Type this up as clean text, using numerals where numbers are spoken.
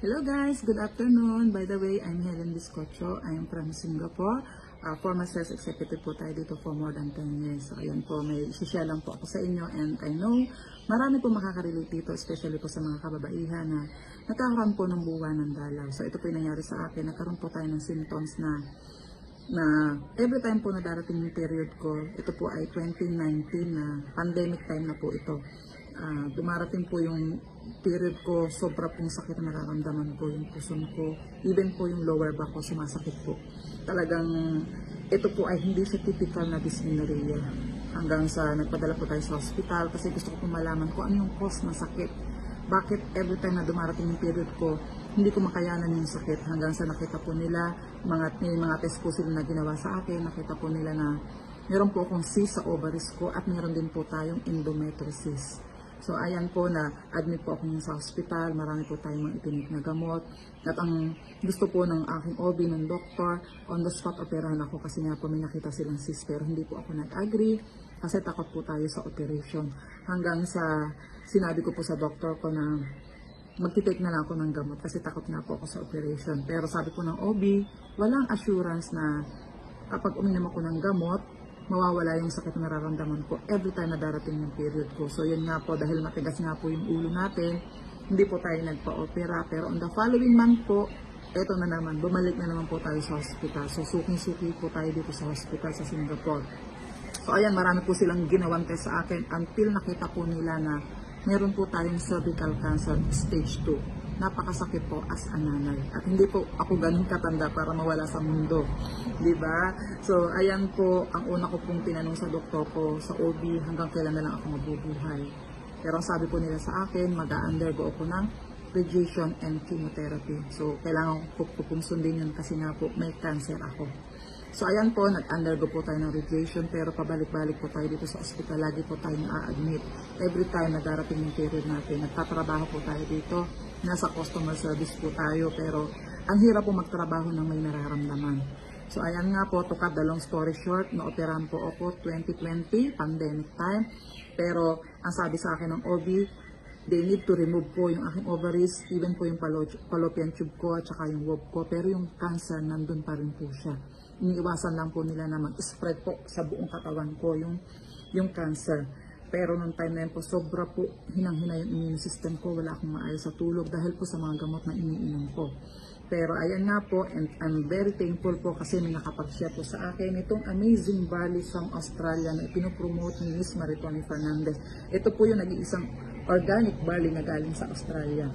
Hello guys, good afternoon. By the way, I'm Helen Biscocho. I'm from Singapore. Former sales executive po tayo dito for more than 10 years. So ayun po, may share lang po ako sa inyo and I know marami po makaka-relate dito, especially po sa mga kababaihan na nagkakaroon po ng buwan ng dalaw. So ito po yung nangyari sa akin. Nagkaroon po tayo ng symptoms na every time po na darating yung period ko, ito po ay 2019 na pandemic time na po ito. Dumarating po yung period ko, sobra pong sakit na nararamdaman ko, yung puson ko, even po yung lower back ko sumasakit po. Talagang ito po ay hindi siya typical na dysmenorrhea. Hanggang sa nagpadala po tayo sa hospital kasi gusto ko pong malaman kung ano yung cause ng sakit. Bakit every time na dumarating yung period ko, hindi ko makayanan yung sakit. Hanggang sa nakita po nila, may mga test po sila na ginawa sa akin, nakita po nila na meron po akong cyst sa ovaries ko at meron din po tayong endometriosis. So ayan po na admit po ako sa hospital, marami po tayong mga itinik na gamot. At ang gusto po ng aking OB, ng doktor, on the spot operahan ako kasi nga po may nakita silang cyst pero hindi po ako nag-agree kasi takot po tayo sa operation. Hanggang sa sinabi ko po sa doktor ko na magtitake na lang ako ng gamot kasi takot nga po ako sa operation. Pero sabi po ng OB, walang assurance na kapag uminom ako ng gamot, mawawala yung sakit na nararamdaman ko every time na darating yung period ko. So yun nga po, dahil matigas nga po yung ulo natin, hindi po tayo nagpa-opera. Pero on the following month po, eto na naman, bumalik na naman po tayo sa hospital. So suking-suki po tayo dito sa hospital sa Singapore. So ayan, marami po silang ginawang test sa akin until nakita po nila na meron po tayong cervical cancer stage 2. Napakasakit po as a nanay. At hindi po ako ganun katanda para mawala sa mundo. Diba? So, ayan po, ang una ko pong tinanong sa doktor ko, sa OB, hanggang kailan na lang ako mabubuhay. Pero ang sabi po nila sa akin, mag-undergo ako ng radiation and chemotherapy. So, kailangan ko pong sundin yun kasi nga po may cancer ako. So, ayan po, nag-undergo po tayo ng radiation pero pabalik-balik po tayo dito sa ospital. Lagi po tayo na-admit. Every time na darating yung period natin, nagtatrabaho po tayo dito. Nasa customer service po tayo pero ang hirap po magtrabaho ng may nararamdaman. So, ayan nga po, to cut the long story short, na-operahan po ako 2020, pandemic time. Pero, ang sabi sa akin ng OB, they need to remove po yung aking ovaries, even po yung fallopian tube ko at saka yung womb ko. Pero yung cancer, nandun pa rin po siya. Iniiwasan lang po nila na mag-spread po sa buong katawan ko yung cancer. Pero nung time na yun po, sobra po hinang-hina yung immune system ko. Wala akong maayos sa tulog dahil po sa mga gamot na iniinom ko. Pero ayan nga po, and I'm very thankful po kasi may nakapag-share po sa akin itong amazing barley from Australia na ipinopromote ni Miss Maritoni Fernandez. Ito po yung nag-iisang organic barley na galing sa Australia.